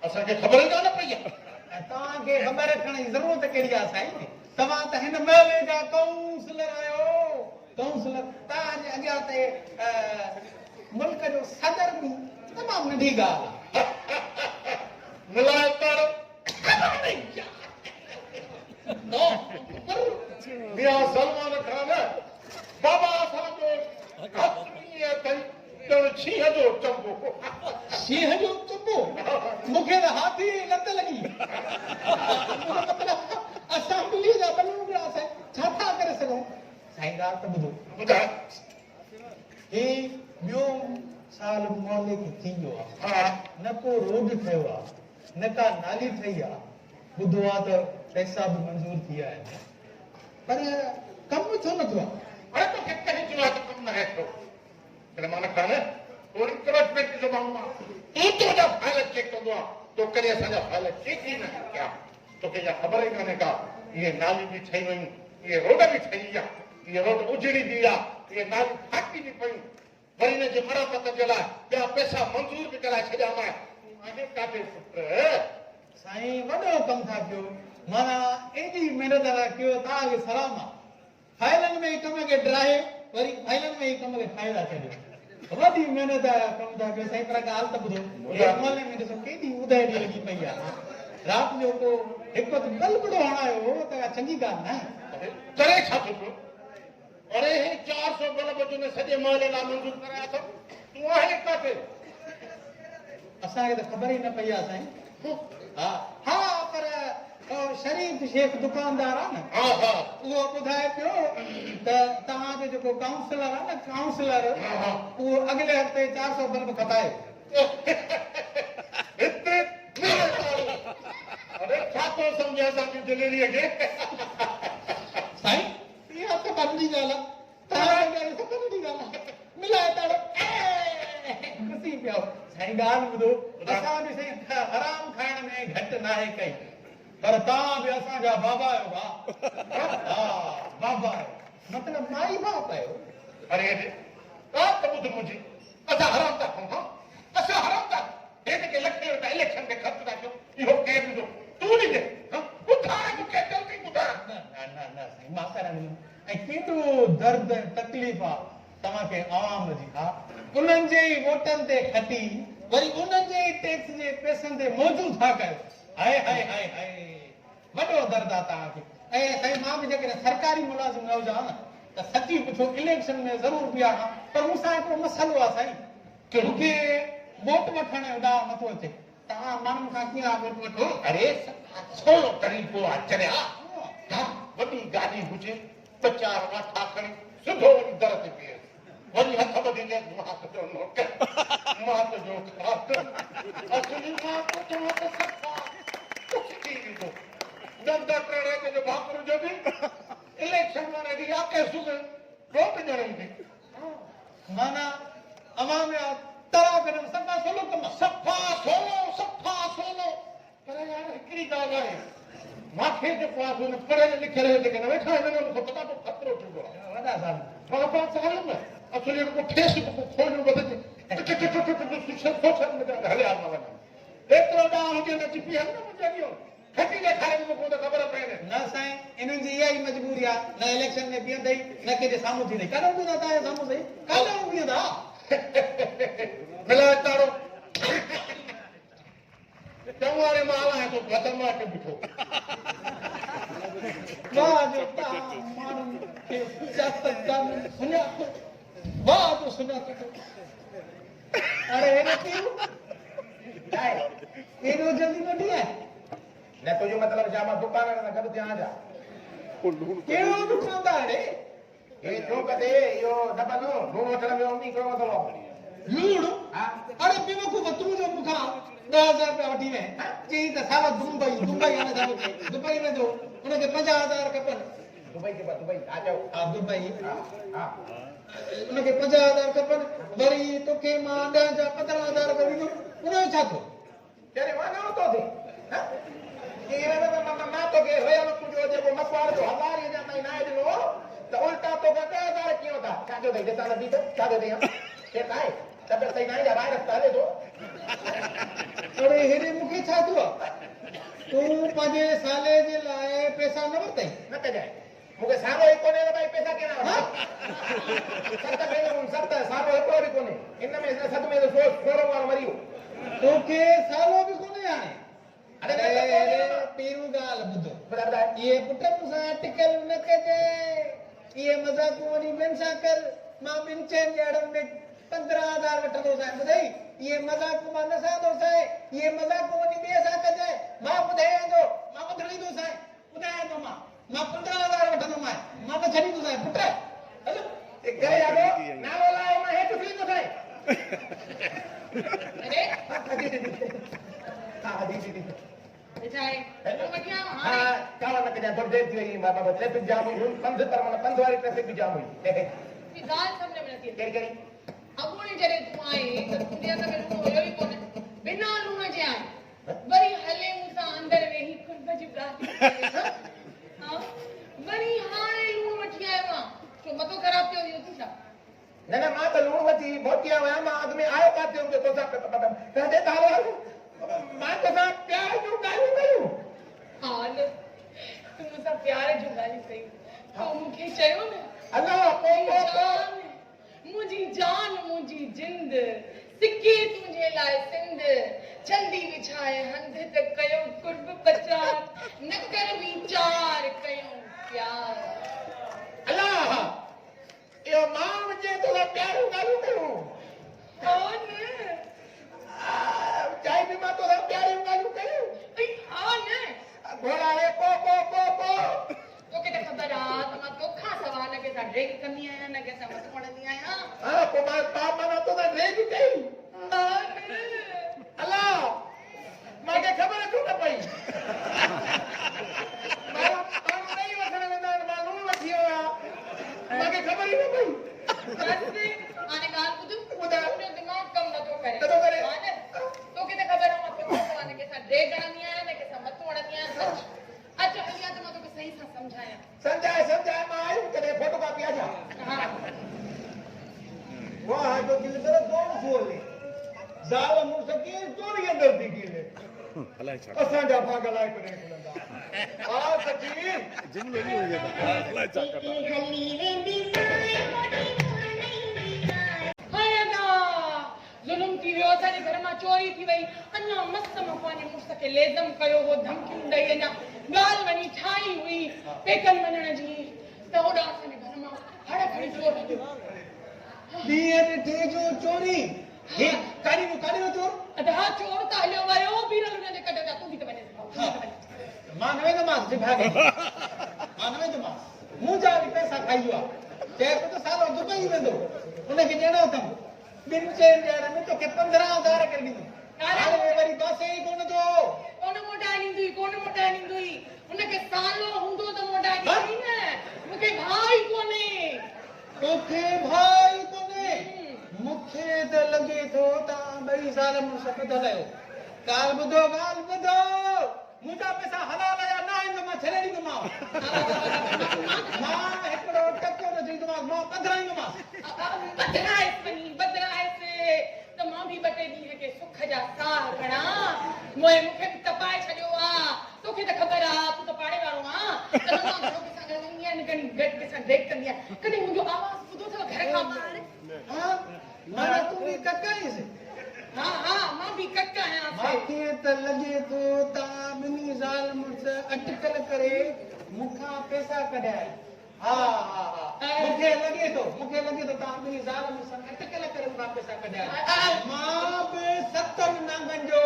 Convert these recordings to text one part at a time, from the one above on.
असांखे ख़बर ई कान पई आहे। तव्हांखे ख़बर रखण जी ज़रूरत कहिड़ी आहे साईं? तव्हां त हिन महले जा काउंसलर आहियो। काउंसलर तव्हांजे अॻियां ते मुल्क जो सदर बि तमामु नंढी ॻाल्हि आहे। मिलाए मियां सलमान खान बाबा असांजो शींहं जो चंबो। शींहं जो चंबो? मूंखे त हाथी लत लॻी। असेंबली जा बलून साईं छा था करे सघूं? साईं ॻाल्हि त ॿुधो। ॿुधाए। हे ॿियो साल मोहल्ले खे थी वियो आहे। हा। न को रोड ठहियो आहे, न का नाली ठही आहे। ॿुधो आहे त पैसा बि मंज़ूर थी विया आहिनि, पर कमु छो नथो आहे? अरे तोखे कहीं जो आहे त कमु न आहे थो। सलमान खान और इंकरेजमेंट जो माण्हू आहे। तूं तुंहिंजा फाइल चेक कंदो आहे, तो कॾहिं असांजा फाइल चेक ई न कया। तोखे इहा ख़बर ई कान्हे का इहे नालियूं बि ठही वयूं, इहे रोड बि ठही विया, इहे रोड उजड़ी बि विया, इहे नालियूं फाटी बि पयूं, वरी हिन जे मरम्मत जे लाइ ॿिया पैसा मंज़ूर बि कराए छॾिया मां। तूं काथे पुट? साईं वॾो कमु था कयो, माना एॾी महिनत कयो, तव्हांखे सलाम आहे। फाइलनि में कम खे ड्राहे वरी फाइलनि में ई कम खे ठाहे था छॾियो। वॾी महिनत कमु था कयो साईं। पर ॻाल्हि त ॿुधो, मोहल्ले में ॾिसो केॾी उधेड़ी लॻी पई आहे। राति जो को हिकु बल्ब हणायो त चङी ॻाल्हि न आहे। करे छा थो पियो? अरे हे 400 बल्ब तुंहिंजे सॼे मोहल्ले लाइ मंज़ूर कराया अथव। तूं आहे काथे? असांखे त ख़बर ई न पई आहे साईं। हा हा, पर शरीफ शेख दुकानदार आहे न, उहो ॿुधाए पियो त तव्हांजो जेको काउंसलर आहे न, काउंसलर उहो अॻिले हफ़्ते 400 बल्ब खपाए। अरे छा थो सम्झे असांजी दिलेरीअ खे? साईं इहा त नंढी ॻाल्हि आहे, तव्हांखे त नंढी ॻाल्हि आहे। मिलाए ताड़ो खुशी पियो। साईं ॻाल्हि ॿुधो, असां बि साईं हराम खाइण में घटि नाहे कई, पर तव्हां बि असांजा बाबा आहियो भाउ। हा बाबा आहियो, मतिलबु माई बाप आहियो। अरे ॻाल्हि त ॿुध मुंहिंजी, असां हराम था खाऊं? असां हराम था? हे जेके लखे रुपया इलेक्शन में ख़र्च था कयूं, इहो केरु ॾिनो? तूं ॾिजे? ॿुधाए मूंखे जल्दी ॿुधाए। न साईं मां करां। ऐं केॾो दर्द तकलीफ़ आहे तव्हांखे आवाम जी। हा, उन्हनि जे ई वोटनि ते खटी वरी उन्हनि जे ई टैक्स जे पैसनि ते मौजू था कयो। हाय हाय हाय हाय, वॾो दर्द आहे तव्हांखे। ऐं साईं मां बि जेकॾहिं सरकारी मुलाज़िम न हुजां न त सची पुछो इलेक्शन में ज़रूरु बीहां, पर मूंसां हिकिड़ो मसइलो आहे साईं कि मूंखे वोट वठण जो ॾांहुं नथो अचे। तव्हां माण्हुनि खां कीअं वोट वठो? अरे सवलो तरीक़ो आहे चरिया। वॾी गाॾी हुजे, 4 वाठा खणी सिधो वञी दर ते बीहे, वरी हथ ॿधींदे मां तुंहिंजो नौकर, मां तुंहिंजो ख़ातिर, असली मां तुंहिंजो त सफ़ा कुझु थी वेंदो। दंद करण तुंहिंजो भाकुर जो बि इलेक्शन में हेॾी आके सुबह वोट ॾियणी। माना अवाम जा तरा करण सफ़ा सोलो कमु, सफ़ा सोलो। पर यार हिकिड़ी ॻाल्हि आहे, मूंखे जेको आहे हुन पढ़ियल लिखियल जेके न वेठा आहिनि मूंखे पता तो ख़तरो थींदो आहे। वॾा साल बाबा साहिब न असली को फेसबुक खोलियो बदल सोशल मीडिया हलिया न वञनि। एतिरो ॾांहुं हुजे न चिपी हल न मुंहिंजे ॾियो खटी ॾेखारे मूंखे त ख़बर पए न साईं। इन्हनि जी इहा ई मजबूरी आहे, न इलेक्शन में बीहंदई न कंहिंजे साम्हूं थींदई। काॾो बीहंदा तव्हांजे साम्हूं सही? काॾो बीहंदा? मिलाए तारो चङो वारे माल आहे तो बदमा के बिठो। वाह जो माण्हुनि खे सियासत कान सुञातो, वाह जो सुञातो। अरे हेॾो एॾो जल्दी न बीहे न तुंहिंजो मतिलबु छा? मां दुकान सां गॾु थियां छा? कहिड़ो नुक़सान आहे रे? हे छो कॾे इहो न बनो लूण वठण में उनी कयो अथव। लूण? अरे बेवकूफ़ तूं जो मूंखां 10,000 रुपया वठी वए, चई त साला दुबई आने सालो दुबई में जो उनखे 50,000 खपनि। दुबई के बाद दुबई आ जाओ। हा दुबई। हा उनखे 50,000 खपनि, वरी तोखे मां 10 जा 15,000 रुपया ॾींदुमि। उनजो छा थियो? चरे मां न तो थे मां तोखे हुयल तुंहिंजो जेको मसवाड़ जो 1000 जा ताईं न ॾिनो त उल्टा तोखे 10,000 कीअं था? छाजो अथई ॾिसां नथी त छाजो अथई? केरु आहे? तबियत सही न आहे या वायरस त हले थो? अरे हेरे मूंखे छा थियो आहे? तूं पंहिंजे साले जे लाइ पैसा न वरितई? न कजाए मूंखे सारो ई कोन्हे त भाई पैसा केॾा सत भेनरूं सत सारो हिकिड़ो बि कोन्हे इन में सत में त सोरो वारो मरी वियो तोखे सालो बि कोन्हे हाणे? अरे पहिरियों ॻाल्हि ॿुधो, ॿुधाए इहे पुट मूंसां टिकल न कजे, इहे मज़ाक़ूं वञी ॿियनि सां कर। मां ॿिनि चइनि ॼाणनि में 15,000 वठंदो सां ॿुधई, इहे मज़ाक़ूं मां न सहंदो सां, इहे मज़ाक़ूं वञी ॿिए सां कजे। मां ॿुधायां थो, मां ॿुधाईंदो सां, ॿुधायां थो मां 15,000 वठंदो मां त छॾींदो सां पुट। हलो घरे आगो नालो लाए मां हेठि उथी ईंदो सां। अरे हा दीदी बेचारे वो बढ़िया हाँ हां काला न कजाए थोड़ी देर थी वई बाबा ट्रैफिक जाम हुई पंध पर मन पंध वाली ट्रैफिक भी जाम हुई की गाल समझ में नथी केड़ी केड़ी अबोने जरे तू आए त तुंहिंजे अंदर में लूणो हुयो ई कोन्हे बिना लूण जे आए वरी हले मूंसां अंदर वेही खुंड जी ॻाल्हि हां वरी हाणे लूण वठी आयो आहे छो मथो ख़राब थियो इहो थी छा न न मां त लूण वठी मोटिया वया मां अॻ में आयो काथे हूंदो तो सा कहंदे त हालो मां तो सा प्यार जो ॻाल्हियूं कयूं हाल तू मूंसां प्यार जो ॻाल्हियूं कयूं तो मूंखे चयो न अल्लाह को मुझी जान मुझी जिंद सिक्की तुझे लाए सिंध जल्दी विछाए हंध त कयो कुर्ब पचार न कर विचार कयो प्यार अल्लाह यो मां मुझे तो प्यार जो ॻाल्हियूं कयूं कौन चाहे भी मां तो प्यार जो ॻाल्हियूं कयूं भाई हाँ न घोड़ा रे को तो के खबर आ त मां तोखा सवा न के सा ड्रिंक कंदी आहियां न के सा मत पड़ंदी आहियां हां को मां पाप मां तो ड्रेग कई अल्लाह मांखे ख़बर छो न पई मां नहीं वठण वेंदा आहिनि मां लूण वठी आयो आहियां मांखे ख़बर ई न पई बस हाणे ॻाल्हि ॿुधाए। तुंहिंजो दिमाग़ कम नथो करे नथो करे। हा न तोखे त ख़बर आहे मां तोखे सवा न के सा ड्रिंक हणंदी आहियां न के सा मत हणंदी आहियां अच्छा हलिया त मां तोखे सही सां सम्झायां समझाए मां आयो कॾहिं फोटो कॉपी आ जा हा वाह तो दिल तेरा कौन खोले जाल मुझसे की चोरी अंदर थी की अलाए छा असां जा पागल आए करे खुलंदा आ सची जुमलो नहीं हो जाता अलाए छा करता हाय अदा ज़ुल्म थी वियो असांजे घर मां चोरी थी वई अञा मस्त मां पंहिंजे मुड़ुस खे लेज़म कयो हो धमकियूं ॾेई अञा ॻाल्हि वञी ठाही हुई पेकनि वञण जी त होॾां असांजे घर मां हड़ खणी चोर हलियो दिए थे जो चोरी हे काड़ी वो चोर अदा चोर त हलियो वियो बीरल हुन जे कढ जा तूं बि त वञे मां नवे तो मास भागे मां नवे तो मास मुंहिंजा बि पैसा खाई हुआ चए तो सालो दुबई वेंदो उनखे ॾियणो अथमि ॿिनि चइनि ॼणनि में तोखे 15,000 करे ॾींदुमि हाणे वरी बस ई कोन थो कोन मोटाए ॾींदुई हुनखे सालो हूंदो त मोटाए ॾींदी न मूंखे भाई कोन्हे तोखे भाई कोन्हे मूंखे त लॻे थो तव्हां 2 साल मुड़ुस ॿुधल आहियो ॻाल्हि ॿुधो मुंहिंजा पैसा हलाल या न आहिनि त मां छॾे ॾींदोमांव मां हिकिड़ो टको न चईंदोमांसि मां पधराईंदोमांसि बदलाइस त मां बि 2 टे ॾींहं के सुख जा साह खणा मोए मूंखे बि तपाए छॾियो आहे तोखे त ख़बर आहे तूं त पाड़े वारो आहे त मां घणो के सां ॻाल्हाईंदी आहियां कॾहिं घटि के सां ड्रेक कंदी आहियां कॾहिं मुंहिंजो आवाज़ ॿुधो अथव घर खां ॿाहिरि हा माना तूं बि कका आहींसि हा मां बि कका आहियां मूंखे त लॻे थो तव्हां ॿिन्ही ज़ाल मुड़ुस अटकल करे मूंखां पैसा कढाया हा मूंखे लॻे थो तव्हां ॿिन्ही ज़ाल मुड़ुस अटकल करे मूंखां पैसा कढाया मां बि 7 नांगनि जो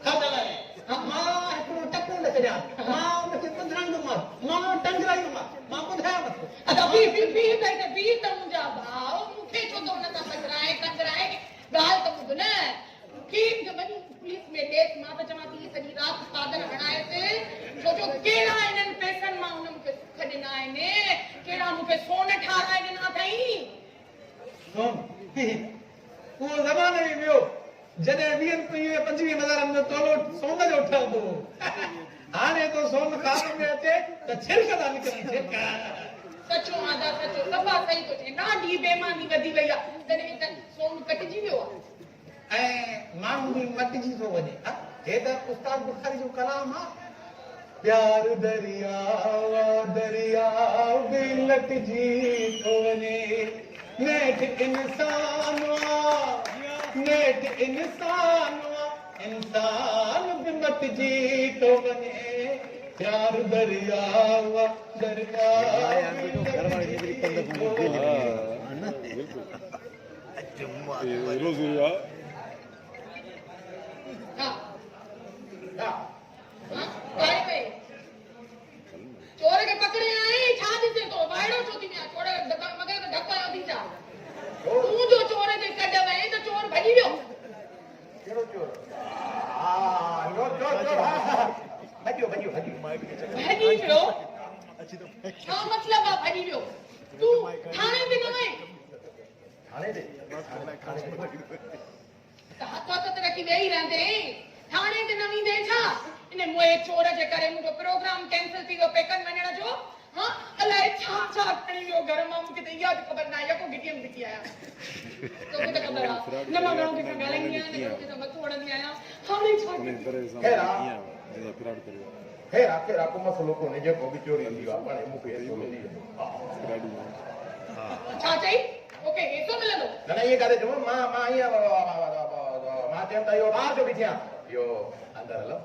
खाधल आहियां मां हिकिड़ो टको न छॾियां मां उनखे पधराईंदोमांसि मां टंगराईंदोमांसि मां ॿुधायांव थो अदा बी त मुंहिंजा भाउ मूंखे छो थो हुन सां टंगराए ॻाल्हि त ॿुध न पुलिस में ॾेस मां त चवां थी सॼी राति साधन हणाएसि छो जो कहिड़ा इन्हनि पैसनि मां हुन मूंखे सुख ॾिना आहिनि कहिड़ा मूंखे सोन ठाराए ॾिना अथई उहो ज़मानो ई वियो जॾहिं 20-25 में तोलो सोन जो ठहंदो हाणे तो सोन खाद में अचे त छिरक था निकिरनि छिरका सचो आदा सचो सफ़ा सही थो थिए ॾाढी बेईमानी वधी वई आहे तॾहिं त सोन कटिजी वियो आहे ऐं माण्हू बि मटिजी थो वञे हे त उस्ताद बुखारी जो कलाम आहे प्यार दरियाव बि लटिजी थो वञे नेठ इंसान इंसान बि मटिजी थो वञे प्यार दरियाव रोज हुआ हाँ काय पे चोर के पकड़े आए छा दिसे तो वाइड़ो छो थी चोर मगर ढका थी जा तू जो चोर जे कढ वए तो चोर भॼी वियो केड़ो चोर चोर भॼियो भॼी वियो छा मतलब आहे भॼी वियो तू थाने ते न वए थाने ते हथ हथ रखी वेही रहंदे थाने ते न वेंदे छा इन मोए चोर जे करे मुंहिंजो प्रोग्राम कैंसिल थी वियो पेकन वञण जो हाँ अलाए छा छा खणी वियो घर मां मूंखे त इहा ख़बर न आहे यको गिटी में लिखी आया तोखे त ख़बर आहे न मां घणो कंहिं सां ॻाल्हाईंदी आहियां न कंहिं सां मथो हणंदी आहियां हाणे छा खैर को मसलो कोन्हे जेको बि चोरी थी आहे पाणे मूंखे एतिरो मिली वेंदो छा चई ओके हिसो मिलंदो न इहे काथे चऊं मां ईअं मां चयमि त इहो ॿाहिरि जो बि थियां इहो अंदरि हलो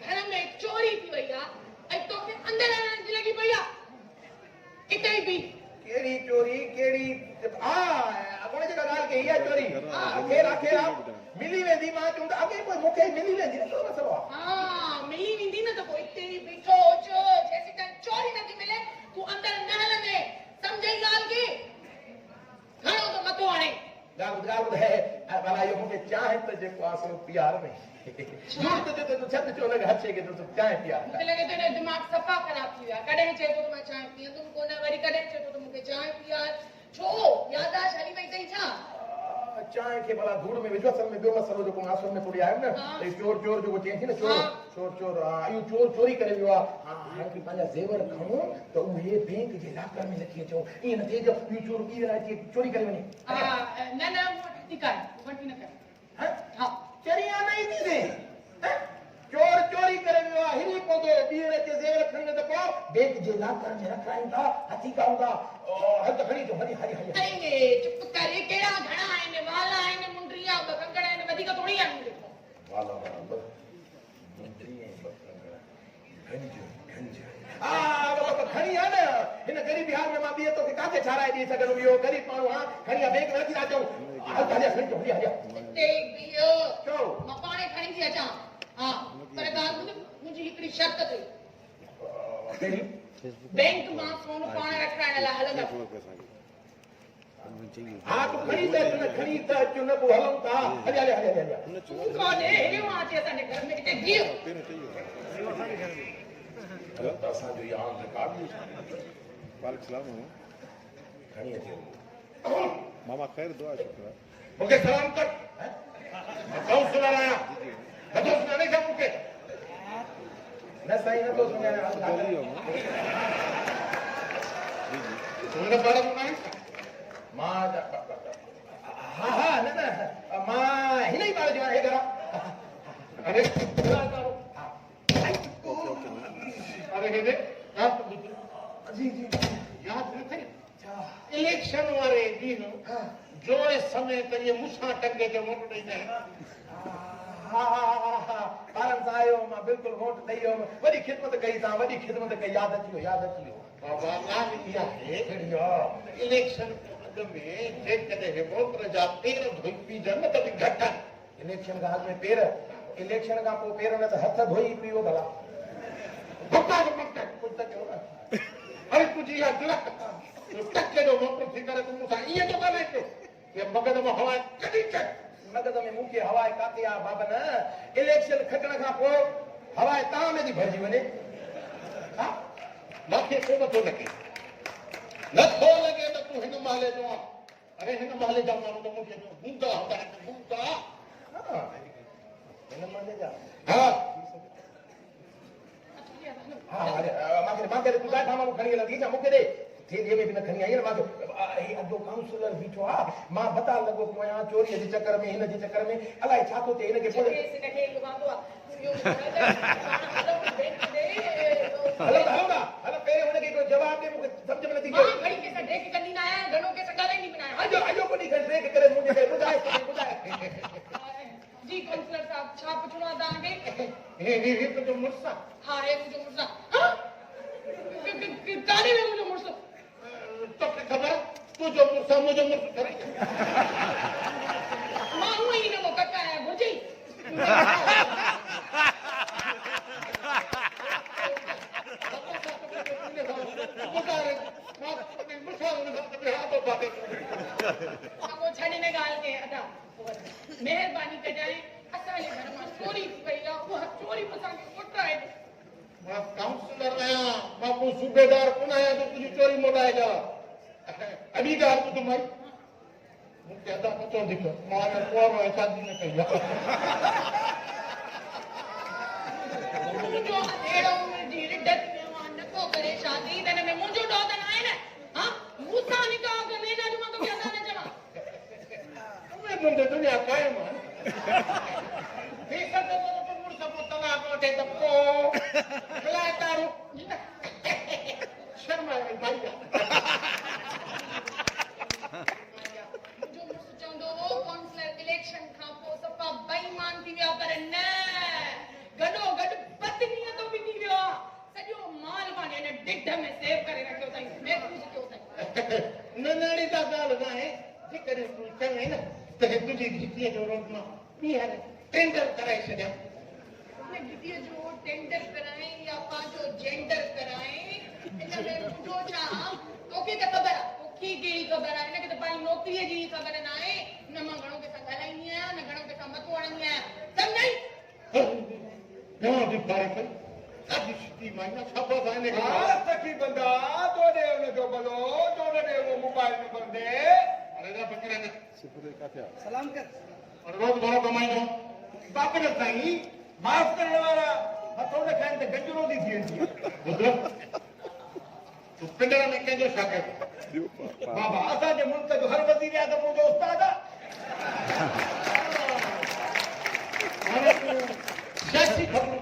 घर में चोरी थी वई आहे ऐं तोखे अंदरि अचण जी लॻी पई आहे हिते ई बि केड़ी चोरी केड़ी कोन जेका ॻाल्हि कई इहा चोरी खेर मिली वेंदी मां चऊं त अॻे कोई मूंखे मिली वेंदी न कहिड़ो मसलो आहे हाँ मिली वेंदी न त पोइ हिते ई बीठो हुजो जेसीं ताईं चोरी नथी मिले तूं अंदरि न हलंदे सम्झई ॻाल्हि खे घणो त मथो हाणे ॻाल्हि ॿुधाए भला इहो मूंखे चांहि त जेको आहे सो प्यार में छत चो लॻे हथे खे तूं चांहि प्यार मूंखे लॻे थो हिन जो दिमाग़ सफ़ा ख़राब थी वियो आहे कॾहिं चए थो त मां चांहि पीअंदुमि कोन वरी कॾहिं चए थो त मूंखे चांहि पीआर छो याददाश्त हली वई अथई छा चांहि खे भला धूड़ में विझो असल में ॿियो मसलो जेको आसन में थोरी आयो न चोर जेको चई थी न चोर इहो चोर चोरी करे वियो आहे हाणे पंहिंजा ज़ेवर खणूं त उहे बैंक जे लाकर में नथी अचूं ईअं न थिए जो इहो चोर ॿी अची चोरी करे वञे न वठी कर वठी न कर हा चरिया न ईंदी से चोर चोरी करे वियो आहे हिरी पवंदो ॿीहर अचे ज़ेवर खणी न त पोइ बैंक जे लाकर में रखाइनि था हथी खाऊं था हथ खणी अचो हली चुप करे कहिड़ा घणा आहिनि वाला आहिनि मुंडरी आहे ॿ कंकड़ आहिनि वधीक थोरी आहिनि वाला खणी आहे न हिन ग़रीब बिहार में मां ॿीहर तोखे काथे छाराए ॾेई सघंदुमि इहो ग़रीब माण्हू आहे खणी बैंक में रखी था अचूं मां पाणे खणी थी अचां हा पर ॻाल्हि ॿुध मुंहिंजी हिकिड़ी शर्त अथई बैंक मां सोन पाण रखाइण लाइ हलंदा हाँ तू खड़ी त अचो न पोइ हलूं था हले तूं कोन्हे हेॾियो मां अचे असांजे घर में हिते गियो असांजो इहा आम रिकॉर्ड वालेकुम सलाम खणी अचो मामा खैर दुआ शुक्र मूंखे सलाम कर मां काउंसलर आहियां नथो सुञाणे छा मूंखे न साईं नथो सुञाणे मां हा न मां हिन ई ॿार जो आहे घर अरे हेॾे जी यादि न थई इलेक्शन वारे ॾींहुं जोड़े समय ते इहे मूंसां टंगे ते वोट ॾईंदा आहिनि हा ॿारनि सां आयो मां बिल्कुलु वोट ॾेई वियो वॾी ख़िदमत कई तव्हां वॾी ख़िदमत कई यादि अची वियो बाबा ॻाल्हि इहा आहे इलेक्शन अॻु में जेकॾहिं वोटर जा पेर धोई पीजनि त बि घटि इलेक्शन खां अॻु में पेर इलेक्शन खां पोइ पेर न त हथ धोई पियो भला कुझु त चओ न अरे तुंहिंजी इहा ग़लति टके जो वोटर थी करे तूं मूंसां ईअं थो ॻाल्हाए पियो कि मगध में हवा कॾहिं चए मगध में मूंखे हवा काथे आहे बाबा न इलेक्शन खटण खां पोइ हवा तव्हां में थी भरिजी वञे हा मूंखे को नथो लॻे त तूं हिन महले जो आहे अरे हिन महले जा माण्हू त मूंखे हूंदा हिन महले जा हा हाँ अरे मां करे तू गाय मां खणी लगी जा मूंखे दे थेलीअ में बि न खणी आई न मां ही अदो काउंसलर बीठो आ मां बता लगो को या चोरी जे चक्कर में हिन जे चक्कर में अलाए छा तो थे इनके जॾहिं हिनखे लुभांदो आहे इहो हलो हलो हलो पहिरे हुनखे को जवाब दे मुके समझ में नथी मां घड़ी के सां ढेक कंदी न आहियां घणो के सां ॻाल्हाईंदी बि न आहियां आजो आजो को नी ब्रेक करे मुझे के बुधाए जी काउंसलर साहब छा पुछणो आहे तव्हांखे हे तुंहिंजो मुड़ुसु आहे? हा हे मुंहिंजो मुड़ुसु आहे काॾे वियो मुंहिंजो मुड़ुसु तोखे ख़बर तुंहिंजो मुड़ुसु आहे मुंहिंजो मुड़ुसु करे मां हूअं ई न को कका आहियां घुरिजे साॻो छॾ हिन ॻाल्हि खे अदा महिरबानी कजाए असांजे घर मां चोरी थी वई आहे उहा चोरी बि असांखे मोटाए ॾे मां काउंसलर आहियां मां को सूबेदार कोन आहियां जो तुंहिंजी चोरी मोटाएगा अॼी ॻाल्हि ॿुध माई मूंखे अदा पतो थी पियो मां अञा कुंवारो आहियां शादी न कई आहे मुंहिंजो अहिड़ो उमिरि जी रिडत में मां न को करे शादी त हिन में मुंहिंजो ॾोह त न आहे न हा मूंसां निकाह करे न जो मां तोखे अदा न चवां उहे मुंहिंजे दुनिया क़ाइमु आहे थी सघे थो तूं मुड़ुसु पोइ तलाक वठे त पोइ मिलाए तारूं शर्म आहे भाई मुंहिंजो मुड़ुसु चवंदो हो काउंसलर इलेक्शन खां पोइ सफ़ा बेईमान थी विया पर न गॾो गॾु बदनीयतो बि थी वियो आहे सॼो माल पाणे हिन ढिढ में सेव करे रखियो अथई महफ़ूज़ कयो अथई न अहिड़ी त ॻाल्हि न आहे जेकॾहिं तूं चवई न त हे तुंहिंजी घिटीअ जो रोड मां ॿीहर टेंडर कराए छॾियां हुन गिटीअ जो टेंडर कराए या पंहिंजो जेंडर कराए हिन में मुंहिंजो छा तोखे त ख़बर आहे तोखे कहिड़ी ख़बर आहे हिनखे त पंहिंजी नौकरीअ जी ख़बर न आहे न मां घणो कंहिंसां ॻाल्हाईंदी आहियां न घणो कंहिंसां मथो हणंदी आहियां सम्झई घणो थी पारे पई ॾाढी सुठी माई आहे छा पियो था हिनखे हां सखी बंदा तो दे उनजो भलो तो दे वो मोबाइल नंबर दे अरे ना बकरे ने सलाम कर और रोज घणो कमाईंदो बापर साईं माफ करण वाला हथों न खाइन त गंजरो दी थी वेंदी ॿुध तूं पिंडर में कंहिंजो शागिर्द बाबा असांजे मुल्क जो हर वज़ीर आज़म मुंहिंजो उस्ताद आहे हाणे तूं सियासी ख़बरूं